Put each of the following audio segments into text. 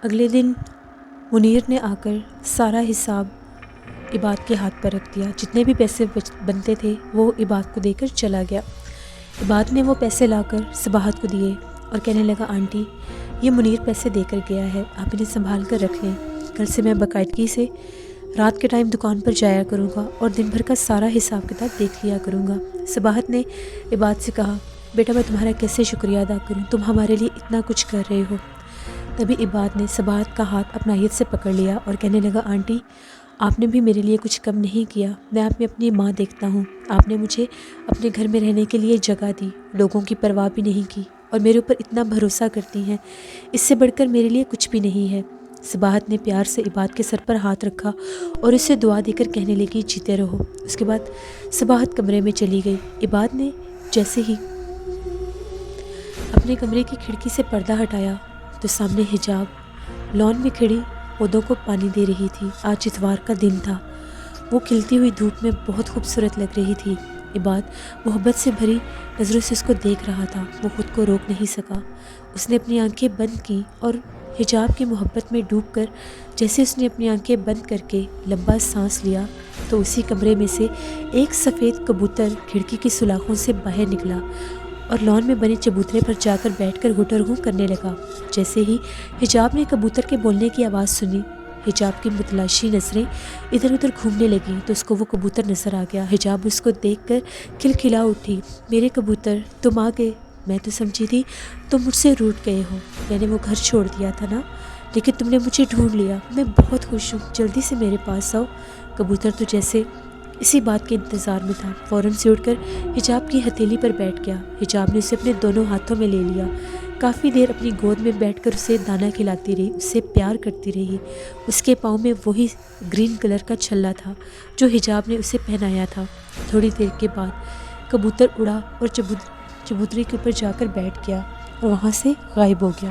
اگلے دن منیر نے آ کر سارا حساب عباد کے ہاتھ پر رکھ دیا۔ جتنے بھی پیسے بنتے تھے وہ عباد کو دے کر چلا گیا۔ عباد نے وہ پیسے لا کر صباحت کو دیے اور کہنے لگا، آنٹی یہ منیر پیسے دے کر گیا ہے، آپ انہیں سنبھال کر رکھ لیں۔ کل سے میں باقاعدگی سے رات کے ٹائم دکان پر جایا کروں گا اور دن بھر کا سارا حساب کتاب دیکھ لیا کروں گا۔ صباحت نے عباد سے کہا، بیٹا میں تمہارا کیسے شکریہ ادا کروں، تم ہمارے لیے اتنا کچھ کر رہے ہو۔ تبھی عباد نے صباحت کا ہاتھ اپنائیت سے پکڑ لیا اور کہنے لگا، آنٹی آپ نے بھی میرے لیے کچھ کم نہیں کیا، میں آپ میں اپنی ماں دیکھتا ہوں، آپ نے مجھے اپنے گھر میں رہنے کے لیے جگہ دی، لوگوں کی پرواہ بھی نہیں کی اور میرے اوپر اتنا بھروسہ کرتی ہیں، اس سے بڑھ کر میرے لیے کچھ بھی نہیں ہے۔ صباحت نے پیار سے عباد کے سر پر ہاتھ رکھا اور اسے دعا دے کر کہنے لگی، جیتے رہو۔ اس کے بعد صباحت کمرے میں چلی گئی۔ عباد نے جیسے ہی اپنے کمرے کی کھڑکی سے پردہ ہٹایا تو سامنے حجاب لان میں کھڑی پودوں کو پانی دے رہی تھی۔ آج اتوار کا دن تھا، وہ کھلتی ہوئی دھوپ میں بہت خوبصورت لگ رہی تھی۔ عباد محبت سے بھری نظروں سے اس کو دیکھ رہا تھا، وہ خود کو روک نہیں سکا۔ اس نے اپنی آنکھیں بند کی اور حجاب کی محبت میں ڈوب کر جیسے اس نے اپنی آنکھیں بند کر کے لمبا سانس لیا تو اسی کمرے میں سے ایک سفید کبوتر کھڑکی کی سلاخوں سے باہر نکلا اور لان میں بنے چبوترے پر جا کر بیٹھ کر گھٹر گھوں کرنے لگا۔ جیسے ہی حجاب نے کبوتر کے بولنے کی آواز سنی، حجاب کی متلاشی نظریں ادھر ادھر گھومنے لگیں تو اس کو وہ کبوتر نظر آ گیا۔ حجاب اس کو دیکھ کر کھلکھلا اٹھی، میرے کبوتر تم آ گئے، میں تو سمجھی تھی تم مجھ سے روٹھ گئے ہو، میں نے وہ گھر چھوڑ دیا تھا نا، لیکن تم نے مجھے ڈھونڈ لیا، میں بہت خوش ہوں، جلدی سے میرے پاس آؤ۔ کبوتر تو جیسے اسی بات کے انتظار میں تھا، فوراً سے اٹھ کر حجاب کی ہتھیلی پر بیٹھ گیا۔ حجاب نے اسے اپنے دونوں ہاتھوں میں لے لیا، کافی دیر اپنی گود میں بیٹھ کر اسے دانہ کھلاتی رہی، اس سے پیار کرتی رہی۔ اس کے پاؤں میں وہی گرین کلر کا چھلا تھا جو حجاب نے اسے پہنایا تھا۔ تھوڑی دیر کے بعد کبوتر اڑا اور چبوترے کے اوپر جا کر بیٹھ گیا اور وہاں سے غائب ہو گیا۔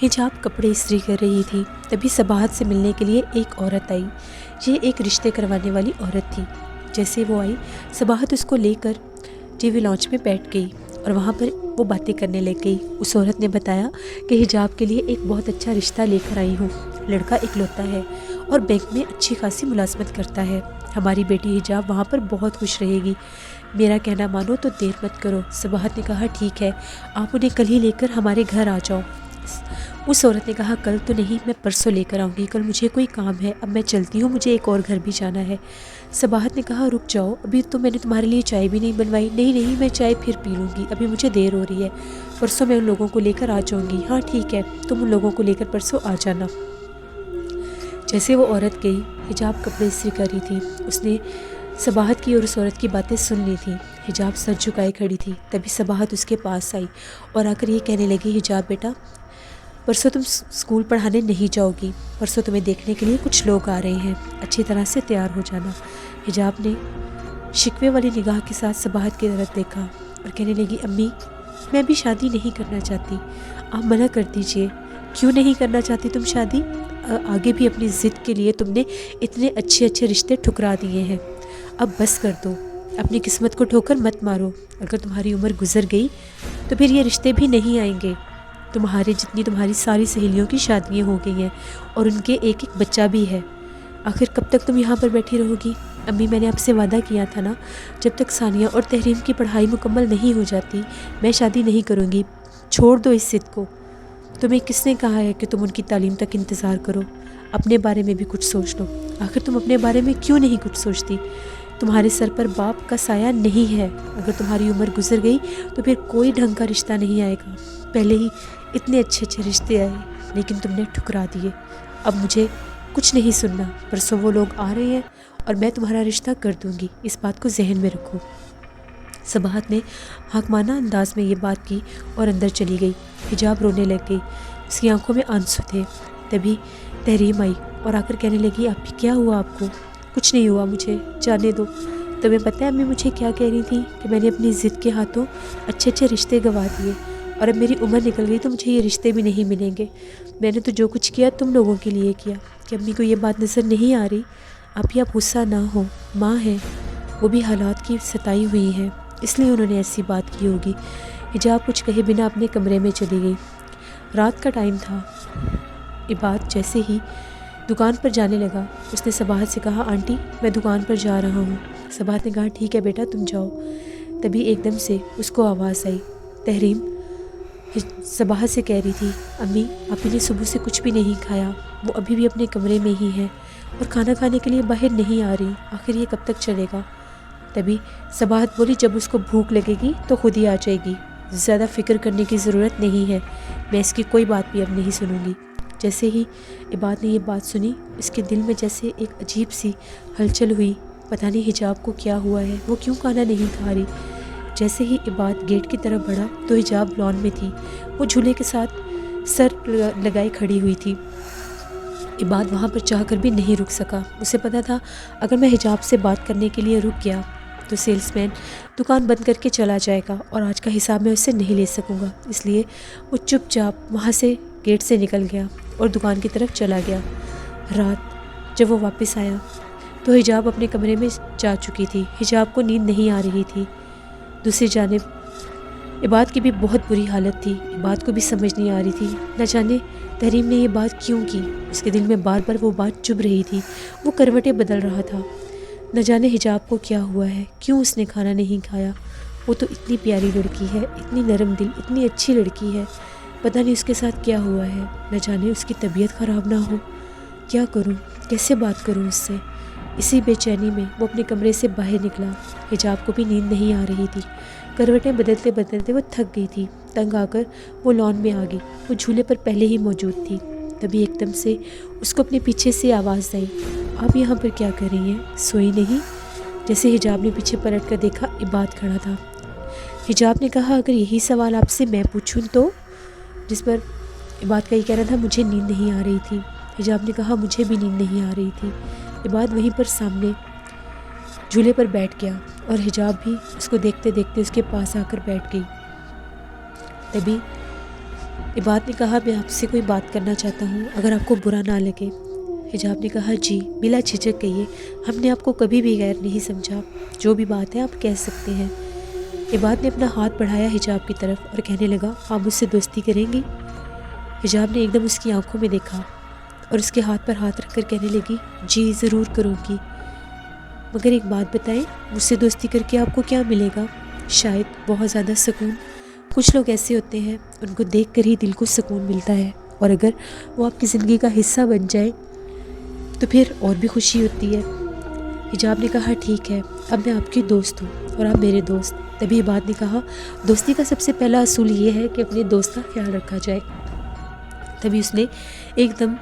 حجاب کپڑے استری کر رہی تھی، تبھی صباحت سے ملنے کے لیے ایک عورت آئی۔ یہ ایک رشتے کروانے والی عورت تھی۔ جیسے وہ آئی، صباحت اس کو لے کر ٹی وی لاؤنج میں بیٹھ گئی اور وہاں پر وہ باتیں کرنے لگ گئی۔ اس عورت نے بتایا کہ حجاب کے لیے ایک بہت اچھا رشتہ لے کر آئی ہوں، لڑکا اکلوتا ہے اور بینک میں اچھی خاصی ملازمت کرتا ہے، ہماری بیٹی حجاب وہاں پر بہت خوش رہے گی، میرا کہنا مانو تو دیر مت کرو۔ صباحت نے کہا، ٹھیک ہے، آپ انہیں کل ہی لے کر ہمارے گھر آ جاؤ۔ اس عورت نے کہا، کل تو نہیں، میں پرسوں لے کر آؤں گی، کل مجھے کوئی کام ہے، اب میں چلتی ہوں، مجھے ایک اور گھر بھی جانا ہے۔ صباحت نے کہا، رک جاؤ، ابھی تو میں نے تمہارے لیے چائے بھی نہیں بنوائی۔ نہیں، میں چائے پھر پی لوں گی، ابھی مجھے دیر ہو رہی ہے، پرسوں میں ان لوگوں کو لے کر آ جاؤں گی۔ ہاں ٹھیک ہے، تم ان لوگوں کو لے کر پرسوں آ جانا۔ جیسے وہ عورت گئی، حجاب کپڑے استری کر رہی تھی، اس نے صباحت کی اور اس عورت کی باتیں سن لی تھی۔ حجاب سر جھکائے کھڑی تھی، تبھی صباحت اس کے پاس آئی اور آ کر یہ کہنے لگی، حجاب بیٹا پرسوں تم اسکول پڑھانے نہیں جاؤ گی، پرسوں تمہیں دیکھنے کے لیے کچھ لوگ آ رہے ہیں، اچھی طرح سے تیار ہو جانا۔ حجاب نے شکوے والی نگاہ کے ساتھ صباحت کی طرف دیکھا اور کہنے لگی، امی میں ابھی شادی نہیں کرنا چاہتی، آپ منع کر دیجئے۔ کیوں نہیں کرنا چاہتی تم شادی؟ آگے بھی اپنی ضد کے لیے تم نے اتنے اچھے رشتے ٹھکرا دیے ہیں، اب بس کر دو، اپنی قسمت کو ٹھوکر مت مارو، اگر تمہاری عمر گزر گئی تو پھر یہ رشتے بھی نہیں آئیں گے، تمہاری ساری سہیلیوں کی شادیاں ہو گئی ہیں اور ان کے ایک بچہ بھی ہے، آخر کب تک تم یہاں پر بیٹھی رہو گی؟ امی میں نے آپ سے وعدہ کیا تھا نا، جب تک ثانیہ اور تحریم کی پڑھائی مکمل نہیں ہو جاتی میں شادی نہیں کروں گی، چھوڑ دو اس ضد کو، تمہیں کس نے کہا ہے کہ تم ان کی تعلیم تک انتظار کرو، اپنے بارے میں بھی کچھ سوچ لو، آخر تم اپنے بارے میں کیوں نہیں کچھ سوچتی؟ تمہارے سر پر باپ کا سایہ نہیں ہے، اگر تمہاری عمر گزر گئی تو پھر کوئی ڈھنگ کا رشتہ نہیں آئے گا، پہلے ہی اتنے اچھے رشتے آئے لیکن تم نے ٹھکرا دیے، اب مجھے کچھ نہیں سننا، پرسوں وہ لوگ آ رہے ہیں اور میں تمہارا رشتہ کر دوں گی، اس بات کو ذہن میں رکھو۔ صباحت نے حاکمانہ انداز میں یہ بات کی اور اندر چلی گئی۔ حجاب رونے لگ گئی، اس کی آنکھوں میں آنسو تھے۔ تبھی تحریم آئی اور آ کر کہنے لگی، آپ کیا ہوا آپ کو؟ کچھ نہیں ہوا، مجھے جانے دو۔ تمہیں پتہ ہے امی مجھے کیا کہہ رہی تھی کہ میں نے اپنی ضد کے ہاتھوں اچھے رشتے گنوا دیے اور اب میری عمر نکل گئی تو مجھے یہ رشتے بھی نہیں ملیں گے، میں نے تو جو کچھ کیا تم لوگوں کے لیے کیا۔ کہ امی کو یہ بات نظر نہیں آ رہی؟ آپ غصہ نہ ہو، ماں ہے، وہ بھی حالات کی ستائی ہوئی ہیں، اس لیے انہوں نے ایسی بات کی ہوگی۔ حجاب کچھ کہے بنا اپنے کمرے میں چلی گئی۔ رات کا ٹائم تھا، عباد جیسے ہی دکان پر جانے لگا اس نے صباحت سے کہا، آنٹی میں دکان پر جا رہا ہوں۔ صباحت نے کہا، ٹھیک ہے بیٹا تم جاؤ۔ تبھی ایک دم سے اس کو آواز آئی۔ تحریم صباحت سے کہہ رہی تھی، امی آپ نے صبح سے کچھ بھی نہیں کھایا، وہ ابھی بھی اپنے کمرے میں ہی ہے اور کھانا کھانے کے لیے باہر نہیں آ رہی، آخر یہ کب تک چلے گا؟ تبھی صباحت بولی، جب اس کو بھوک لگے گی تو خود ہی آ جائے گی، زیادہ فکر کرنے کی ضرورت نہیں ہے، میں اس کی کوئی بات بھی اب نہیں سنوں گی۔ جیسے ہی عباد نے یہ بات سنی اس کے دل میں جیسے ایک عجیب سی ہلچل ہوئی، پتہ نہیں حجاب کو کیا ہوا ہے، وہ کیوں کھانا نہیں کھا رہی۔ جیسے ہی عباد گیٹ کی طرف بڑھا تو حجاب لان میں تھی، وہ جھولے کے ساتھ سر لگائے کھڑی ہوئی تھی۔ عباد وہاں پر چاہ کر بھی نہیں رک سکا، اسے پتہ تھا اگر میں حجاب سے بات کرنے کے لیے رک گیا تو سیلس مین دکان بند کر کے چلا جائے گا اور آج کا حساب میں اس سے نہیں لے سکوں گا، اس لیے وہ چپ چاپ وہاں سے گیٹ سے نکل گیا اور دکان کی طرف چلا گیا۔ رات جب وہ واپس آیا تو حجاب اپنے کمرے میں جا چکی تھی، حجاب کو نیند نہیں آ رہی تھی۔ دوسری جانب عباد کی بھی بہت بری حالت تھی، عباد کو بھی سمجھ نہیں آ رہی تھی نہ جانے تحریم نے یہ بات کیوں کی، اس کے دل میں بار بار وہ بات چبھ رہی تھی، وہ کروٹیں بدل رہا تھا، نہ جانے حجاب کو کیا ہوا ہے، کیوں اس نے کھانا نہیں کھایا، وہ تو اتنی پیاری لڑکی ہے، اتنی نرم دل، اتنی اچھی لڑکی ہے، پتہ نہیں اس کے ساتھ کیا ہوا ہے، نہ جانے اس کی طبیعت خراب نہ ہو، کیا کروں، کیسے بات کروں اس سے۔ اسی بے چینی میں وہ اپنے کمرے سے باہر نکلا، حجاب کو بھی نیند نہیں آ رہی تھی، کروٹیں بدلتے بدلتے وہ تھک گئی تھی، تنگ آ کر وہ لان میں آ گئی، وہ جھولے پر پہلے ہی موجود تھی۔ تبھی ایک دم سے اس کو اپنے پیچھے سے آواز آئی، آپ یہاں پر کیا کر رہی ہیں، سوئی نہیں؟ جیسے حجاب نے پیچھے پلٹ کر دیکھا عباد کھڑا تھا۔ حجاب نے کہا، اگر یہی سوال آپ سے میں پوچھوں تو؟ جس پر عباد کا یہ کہنا تھا، مجھے نیند نہیں آ رہی تھی۔ حجاب نے کہا، مجھے بھی نیند نہیں آ رہی تھی۔ عباد وہیں پر سامنے جھولے پر بیٹھ گیا اور حجاب بھی اس کو دیکھتے دیکھتے اس کے پاس آ کر بیٹھ گئی۔ تبھی عباد نے کہا، میں آپ سے کوئی بات کرنا چاہتا ہوں، اگر آپ کو برا نہ لگے۔ حجاب نے کہا، جی بلا جھجک کہیے، ہم نے آپ کو کبھی بھی غیر نہیں سمجھا، جو بھی بات ہے آپ کہہ سکتے ہیں۔ عباد نے اپنا ہاتھ بڑھایا حجاب کی طرف اور کہنے لگا، آپ مجھ سے دوستی کریں گی؟ حجاب نے ایک دم اس کی آنکھوں میں دیکھا اور اس کے ہاتھ پر ہاتھ رکھ کر کہنے لگی، جی ضرور کروں گی، مگر ایک بات بتائیں، مجھ سے دوستی کر کے آپ کو کیا ملے گا؟ شاید بہت زیادہ سکون۔ کچھ لوگ ایسے ہوتے ہیں ان کو دیکھ کر ہی دل کو سکون ملتا ہے، اور اگر وہ آپ کی زندگی کا حصہ بن جائے تو پھر اور بھی خوشی ہوتی ہے۔ حجاب نے کہا، ٹھیک ہے، اب میں آپ کی دوست ہوں اور آپ میرے دوست۔ تبھی عباد نے کہا، دوستی کا سب سے پہلا اصول یہ ہے کہ اپنے دوست کا خیال رکھا جائے۔ تبھی اس نے ایک دم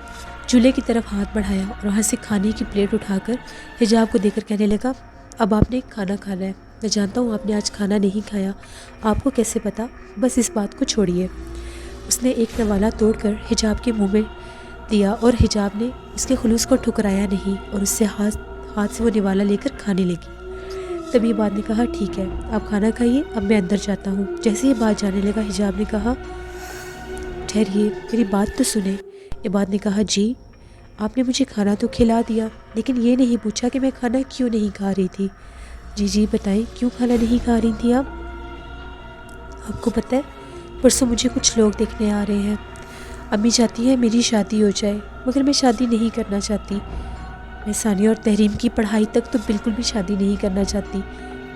چولہے کی طرف ہاتھ بڑھایا اور وہاں سے کھانے کی پلیٹ اٹھا کر حجاب کو دے کر کہنے لگا، اب آپ نے کھانا کھانا ہے، میں جانتا ہوں آپ نے آج کھانا نہیں کھایا، آپ کو کیسے پتا، بس اس بات کو چھوڑیے۔ اس نے ایک نوالا توڑ کر حجاب کے منہ میں دیا اور حجاب نے اس کے خلوص کو ٹھکرایا نہیں اور اس سے ہاتھ سے وہ نوالا لے کر کھانے لگی۔ تبھی عباد نے کہا، ٹھیک ہے آپ کھانا کھائیے، اب میں اندر جاتا ہوں۔ جیسے ہی بات جانے لگا حجاب نے کہا، ٹھہریے میری بات تو سنیں۔ عباد نے کہا، جی آپ نے مجھے کھانا تو کھلا دیا لیکن یہ نہیں پوچھا کہ میں کھانا کیوں نہیں کھا رہی تھی۔ جی بتائیں کیوں کھانا نہیں کھا رہی تھی آپ کو پتہ ہے پرسوں مجھے کچھ لوگ دیکھنے آ رہے ہیں، امی چاہتی ہیں میری شادی ہو جائے مگر میں شادی نہیں کرنا چاہتی، میں ثانیہ اور تحریم کی پڑھائی تک تو بالکل بھی شادی نہیں کرنا چاہتی،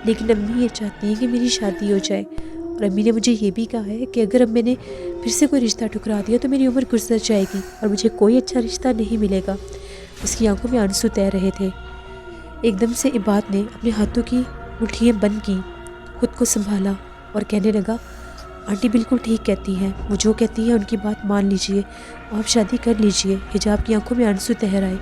لیکن امی یہ چاہتی ہیں کہ میری شادی ہو جائے، اور امی نے مجھے یہ بھی کہا ہے کہ اگر اب میں نے پھر سے کوئی رشتہ ٹھکرا دیا تو میری عمر گزر جائے گی اور مجھے کوئی اچھا رشتہ نہیں ملے گا۔ اس کی آنکھوں میں آنسو تیر رہے تھے۔ ایک دم سے عباد نے اپنے ہاتھوں کی مٹھیاں بند کیں، خود کو سنبھالا اور کہنے لگا، آنٹی بالکل ٹھیک کہتی ہیں، وہ جو کہتی ہیں ان کی بات مان لیجئے، آپ شادی کر لیجئے۔ حجاب کی آنکھوں میں آنسو تہر آئے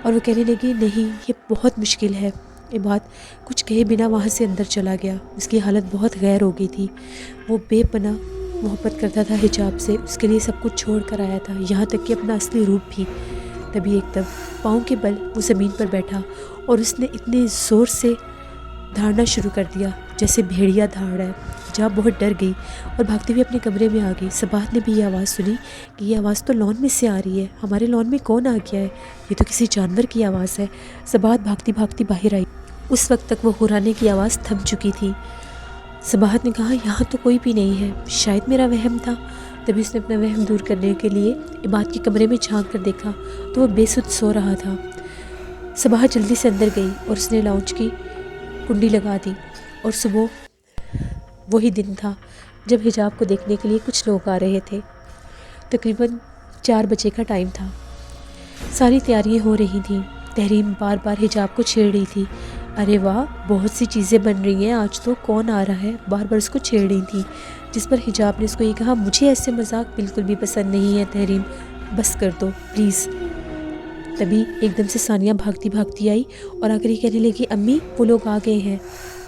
اور وہ کہنے لگی، نہیں یہ بہت مشکل ہے۔ عباد کچھ کہے بنا وہاں سے اندر چلا گیا، اس کی حالت بہت غیر ہو گئی تھی، وہ بے پناہ محبت کرتا تھا حجاب سے، اس کے لیے سب کچھ چھوڑ کر آیا تھا، یہاں تک کہ اپنا اصلی روپ بھی۔ تبھی ایک دم پاؤں کے بل وہ زمین پر بیٹھا اور اس نے اتنے زور سے دھاڑنا شروع کر دیا جیسے بھیڑیا دھاڑ رہا ہے۔ حجاب بہت ڈر گئی اور بھاگتے ہوئے اپنے کمرے میں آ گئی۔ صباحت نے بھی یہ آواز سنی کہ یہ آواز تو لان میں سے آ رہی ہے، ہمارے لان میں کون آ گیا ہے، یہ تو کسی جانور کی آواز ہے۔ صباحت بھاگتی بھاگتی باہر آئی، اس وقت تک وہ ہرانے کی آواز تھم چکی تھی۔ صباحت نے کہا، یہاں تو کوئی بھی نہیں ہے، شاید میرا وہم تھا، تبھی اس نے اپنا وہم دور کرنے کے لیے عباد کے کمرے میں جھانک کر دیکھا تو وہ بے سدھ سو رہا تھا۔ صباحت جلدی سے اندر گئی اور اس نے لاؤنج کی کنڈی لگا دی، اور صبح وہی دن تھا جب حجاب کو دیکھنے کے لیے کچھ لوگ آ رہے تھے۔ تقریباً 4 بجے کا ٹائم تھا۔ ساری تیاریاں ہو رہی تھیں۔ تحریم بار بار حجاب کو چھیڑ رہی تھی۔ ارے واہ، بہت سی چیزیں بن رہی ہیں آج تو، کون آ رہا ہے، بار بار اس کو چھیڑ رہی تھی، جس پر حجاب نے اس کو یہ کہا، مجھے ایسے مذاق بالکل بھی پسند نہیں ہے تحریم، بس کر دو پلیز۔ تبھی ایک دم سے ثانیہ بھاگتی بھاگتی آئی اور آ کر یہ کہنے لگی، امی وہ لوگ آ گئے ہیں۔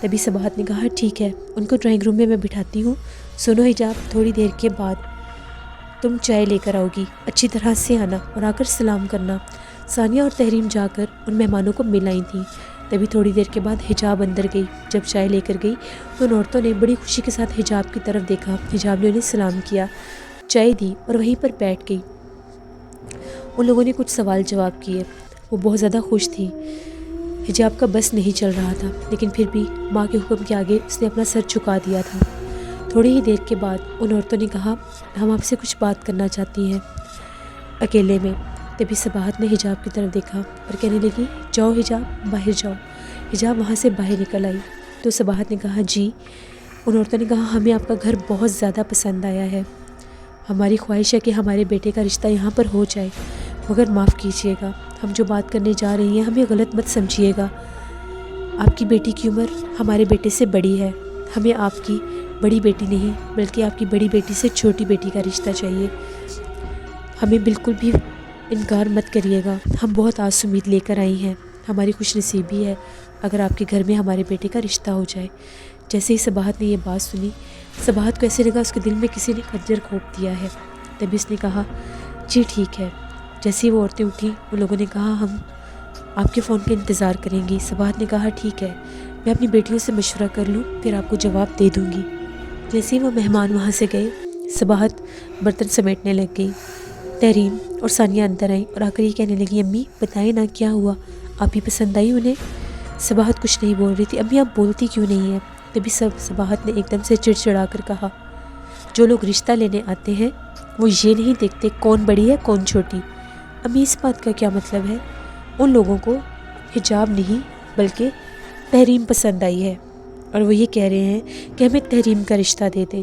تبھی صباحت نے کہا، ٹھیک ہے، ان کو ڈرائنگ روم میں بٹھاتی ہوں۔ سنو حجاب، تھوڑی دیر کے بعد تم چائے لے کر آؤ گی، اچھی طرح سے آنا اور آ کر سلام کرنا۔ ثانیہ اور تحریم جا کر ان مہمانوں کو مل آئی تھیں۔ تبھی تھوڑی دیر کے بعد حجاب اندر گئی۔ جب چائے لے کر گئی تو ان عورتوں نے بڑی خوشی کے ساتھ حجاب کی طرف دیکھا۔ حجاب نے انہیں سلام کیا، چائے دی اور وہیں پر بیٹھ گئی۔ ان لوگوں نے کچھ سوال جواب کیے۔ وہ بہت زیادہ خوش تھی۔ حجاب کا بس نہیں چل رہا تھا، لیکن پھر بھی ماں کے حکم کے آگے اس نے اپنا سر جھکا دیا تھا۔ تھوڑی ہی دیر کے بعد ان عورتوں نے کہا، ہم آپ سے کچھ بات کرنا چاہتی ہیں اکیلے میں۔ تبھی صباحت نے حجاب کی طرف دیکھا اور کہنے لگی، جاؤ حجاب، باہر جاؤ۔ حجاب وہاں سے باہر نکل آئی تو صباحت نے کہا، جی۔ ان عورتوں نے کہا، ہمیں آپ کا گھر بہت زیادہ پسند آیا ہے، ہماری خواہش ہے کہ ہمارے بیٹے کا رشتہ یہاں پر ہو جائے، مگر معاف کیجیے گا، ہم جو بات کرنے جا رہی ہیں ہمیں غلط مت سمجھیے گا۔ آپ کی بیٹی کی عمر ہمارے بیٹے سے بڑی ہے، ہمیں آپ کی بڑی بیٹی نہیں بلکہ آپ کی بڑی بیٹی سے چھوٹی بیٹی کا رشتہ چاہیے، ہمیں بالکل بھی انکار مت کریے گا، ہم بہت آس امید لے کر آئی ہیں، ہماری خوش نصیبی ہے اگر آپ کے گھر میں ہمارے بیٹے کا رشتہ ہو جائے۔ جیسے ہی صباحت نے یہ بات سنی، صباحت کو ایسے لگا اس کے دل میں کسی نے خنجر گھونپ دیا ہے۔ تبھی اس نے کہا، جی ٹھیک ہے۔ جیسے ہی وہ عورتیں اٹھیں، ان لوگوں نے کہا، ہم آپ کے فون کا انتظار کریں گی۔ صباحت نے کہا، ٹھیک ہے، میں اپنی بیٹیوں سے مشورہ کر لوں پھر آپ کو جواب دے دوں گی۔ جیسے ہی وہ مہمان وہاں سے گئے، صباحت برتن سمیٹنے لگ گئی۔ تحریم اور ثانیہ اندر آئیں اور آ کر یہ کہنے لگی، امی بتائیں نا کیا ہوا، آپ ہی پسند آئی انہیں؟ صباحت کچھ نہیں بول رہی تھی۔ امی آپ بولتی کیوں نہیں ہیں؟ تبھی صباحت نے ایک دم سے چڑچڑا کر کہا، جو لوگ رشتہ لینے آتے ہیں وہ یہ نہیں دیکھتے کون بڑی ہے کون چھوٹی۔ امی اس بات کا کیا مطلب ہے؟ ان لوگوں کو حجاب نہیں بلکہ تحریم پسند آئی ہے اور وہ یہ کہہ رہے ہیں کہ ہمیں تحریم کا رشتہ دے دیں۔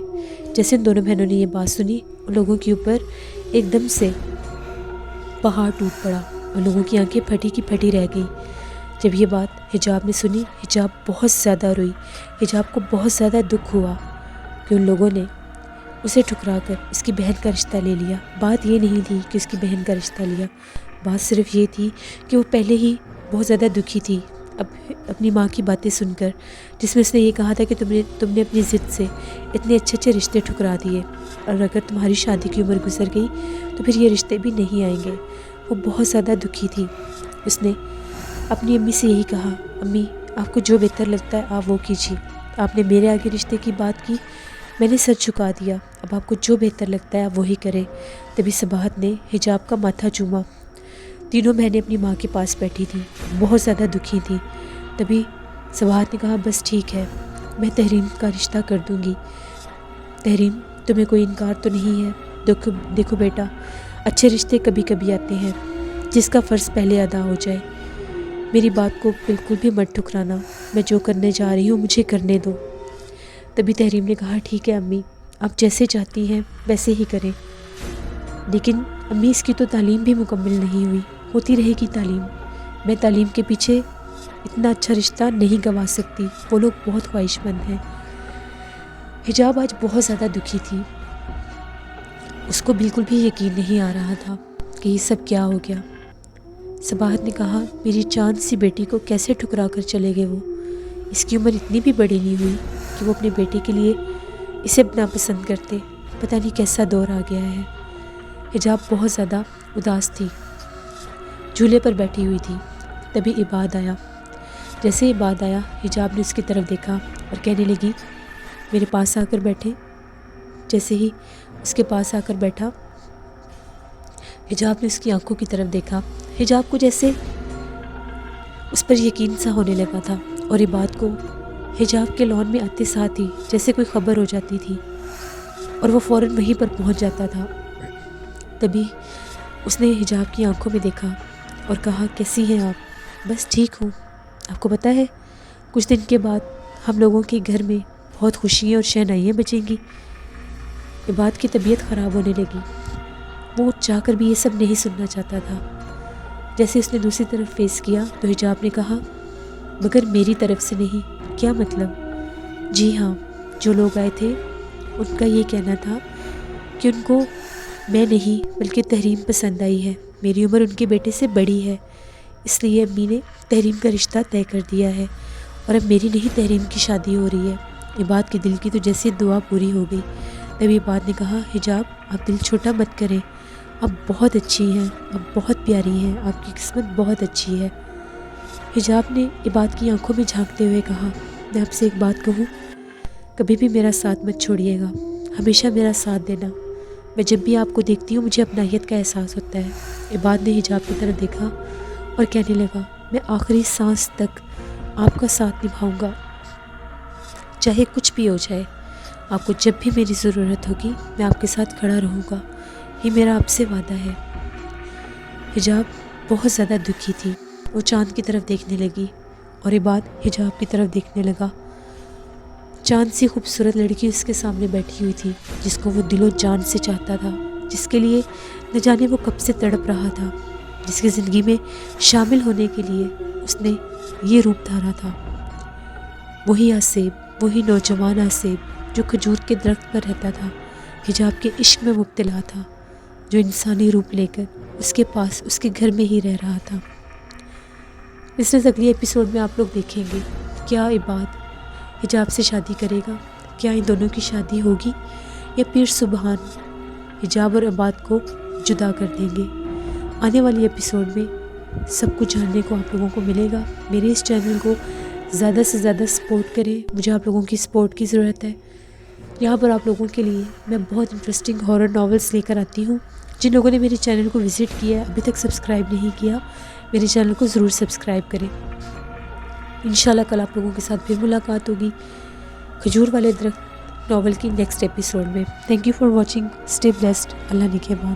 جیسے ان دونوں بہنوں نے یہ بات سنی، ان لوگوں کے اوپر ایک دم سے پہاڑ ٹوٹ پڑا، ان لوگوں کی آنکھیں پھٹی کی پھٹی رہ گئی۔ جب یہ بات حجاب نے سنی، حجاب بہت زیادہ روئی۔ حجاب کو بہت زیادہ دکھ ہوا کہ ان لوگوں نے اسے ٹھکرا کر اس کی بہن کا رشتہ لے لیا۔ بات یہ نہیں تھی کہ اس کی بہن کا رشتہ لیا، بات صرف یہ تھی کہ وہ پہلے ہی بہت زیادہ دکھی تھی اپنی ماں کی باتیں سن کر، جس میں اس نے یہ کہا تھا کہ تم نے اپنی ضد سے اتنے اچھے اچھے رشتے ٹھکرا دیے، اور اگر تمہاری شادی کی عمر گزر گئی تو پھر یہ رشتے بھی نہیں آئیں گے۔ وہ بہت زیادہ دکھی تھی۔ اس نے اپنی امی سے یہی کہا، امی آپ کو جو بہتر لگتا ہے آپ وہ کیجیے، آپ نے میرے آگے رشتے کی بات کی، میں نے سر جھکا دیا، اب آپ کو جو بہتر لگتا ہے آپ وہی کریں۔ تبھی صباحت نے حجاب کا ماتھا چوما۔ تینوں بہنیں اپنی ماں کے پاس بیٹھی تھیں، بہت زیادہ دکھی تھیں۔ تبھی صباحت نے کہا، بس ٹھیک ہے، میں تحریم کا رشتہ کر دوں گی۔ تحریم تمہیں کوئی انکار تو نہیں ہے؟ دیکھو بیٹا، اچھے رشتے کبھی کبھی آتے ہیں، جس کا فرض پہلے ادا ہو جائے۔ میری بات کو بالکل بھی مت ٹھکرانا، میں جو کرنے جا رہی ہوں مجھے کرنے دو۔ تبھی تحریم نے کہا، ٹھیک ہے امی، آپ جیسے چاہتی ہیں ویسے ہی کریں، لیکن امی اس کی تو تعلیم بھی مکمل نہیں ہوئی، ہوتی رہے گی تعلیم، میں تعلیم کے پیچھے اتنا اچھا رشتہ نہیں گنوا سکتی، وہ لوگ بہت خواہش مند ہیں۔ حجاب آج بہت زیادہ دکھی تھی، اس کو بالکل بھی یقین نہیں آ رہا تھا کہ یہ سب کیا ہو گیا۔ صباحت نے کہا، میری چاند سی بیٹی کو کیسے ٹھکرا کر چلے گئے وہ، اس کی عمر اتنی بھی بڑی نہیں ہوئی کہ وہ اپنے بیٹے کے لیے اسے ناپسند کرتے، پتہ نہیں کیسا دور آ گیا ہے۔ حجاب بہت زیادہ اداس تھی، جھولے پر بیٹھی ہوئی تھی۔ تبھی عباد آیا۔ جیسے عباد آیا، حجاب نے اس کی طرف دیکھا اور کہنے لگی، میرے پاس آ کر بیٹھے۔ جیسے ہی اس کے پاس آ کر بیٹھا، حجاب نے اس کی آنکھوں کی طرف دیکھا۔ حجاب کو جیسے اس پر یقین سا ہونے لگا تھا، اور عباد کو حجاب کے لون میں آتے ساتھ ہی جیسے کوئی خبر ہو جاتی تھی، اور وہ فوراً وہیں پر پہنچ جاتا تھا۔ تبھی اس نے حجاب کی آنکھوں میں دیکھا اور کہا کیسی ہیں آپ؟ بس ٹھیک ہوں، آپ کو پتہ ہے کچھ دن کے بعد ہم لوگوں کے گھر میں بہت خوشیاں اور شہنائیاں بچیں گی۔ عباد کی طبیعت خراب ہونے لگی، وہ چاہ کر بھی یہ سب نہیں سننا چاہتا تھا۔ جیسے اس نے دوسری طرف فیس کیا تو حجاب نے کہا مگر میری طرف سے نہیں۔ کیا مطلب؟ جی ہاں، جو لوگ آئے تھے ان کا یہ کہنا تھا کہ ان کو میں نہیں بلکہ تحریم پسند آئی ہے۔ میری عمر ان کے بیٹے سے بڑی ہے، اس لیے امی نے تحریم کا رشتہ طے کر دیا ہے اور اب میری نہیں تحریم کی شادی ہو رہی ہے۔ عباد کے دل کی تو جیسے دعا پوری ہو گئی۔ تبھی عباد نے کہا حجاب آپ دل چھوٹا مت کریں، آپ بہت اچھی ہیں، آپ بہت پیاری ہیں، آپ کی قسمت بہت اچھی ہے۔ حجاب نے عباد کی آنکھوں میں جھانکتے ہوئے کہا میں آپ سے ایک بات کہوں، کبھی بھی میرا ساتھ مت چھوڑیے گا، ہمیشہ میرا ساتھ دینا۔ میں جب بھی آپ کو دیکھتی ہوں مجھے اپنائیت کا احساس ہوتا ہے۔ عباد نے حجاب کی طرف دیکھا اور کہنے لگا میں آخری سانس تک آپ کا ساتھ نبھاؤں گا، چاہے کچھ بھی ہو جائے۔ آپ کو جب بھی میری ضرورت ہوگی میں آپ کے ساتھ کھڑا رہوں گا، یہ میرا آپ سے وعدہ ہے۔ حجاب بہت زیادہ دکھی تھی، وہ چاند کی طرف دیکھنے لگی اور عباد حجاب کی طرف دیکھنے لگا۔ چاند سی خوبصورت لڑکی اس کے سامنے بیٹھی ہوئی تھی جس کو وہ دل و جان سے چاہتا تھا، جس کے لیے نہ جانے وہ کب سے تڑپ رہا تھا، جس کی زندگی میں شامل ہونے کے لیے اس نے یہ روپ دھارا تھا۔ وہی آصف، وہی نوجوان آصف جو کھجور کے درخت پر رہتا تھا، حجاب کے عشق میں مبتلا تھا، جو انسانی روپ لے کر اس کے پاس اس کے گھر میں ہی رہ رہا تھا۔ اس وقت اگلی ایپیسوڈ میں آپ لوگ دیکھیں گے کیا عباد حجاب سے شادی کرے گا، کیا ان دونوں کی شادی ہوگی یا پھر سبحان حجاب اور عباد کو جدا کر دیں گے۔ آنے والی ایپیسوڈ میں سب کچھ جاننے کو آپ لوگوں کو ملے گا۔ میرے اس چینل کو زیادہ سے زیادہ سپورٹ کریں، مجھے آپ لوگوں کی سپورٹ کی ضرورت ہے۔ یہاں پر آپ لوگوں کے لیے میں بہت انٹرسٹنگ ہارر ناولس لے کر آتی ہوں۔ جن لوگوں نے میرے چینل کو وزٹ کیا ہے ابھی تک سبسکرائب نہیں کیا، میرے چینل کو ضرور سبسکرائب کریں۔ انشاءاللہ کل آپ لوگوں کے ساتھ پھر ملاقات ہوگی کھجور والے درخت ناول کی نیکسٹ ایپیسوڈ میں۔ Thank you for watching, stay blessed, اللہ نگہبان۔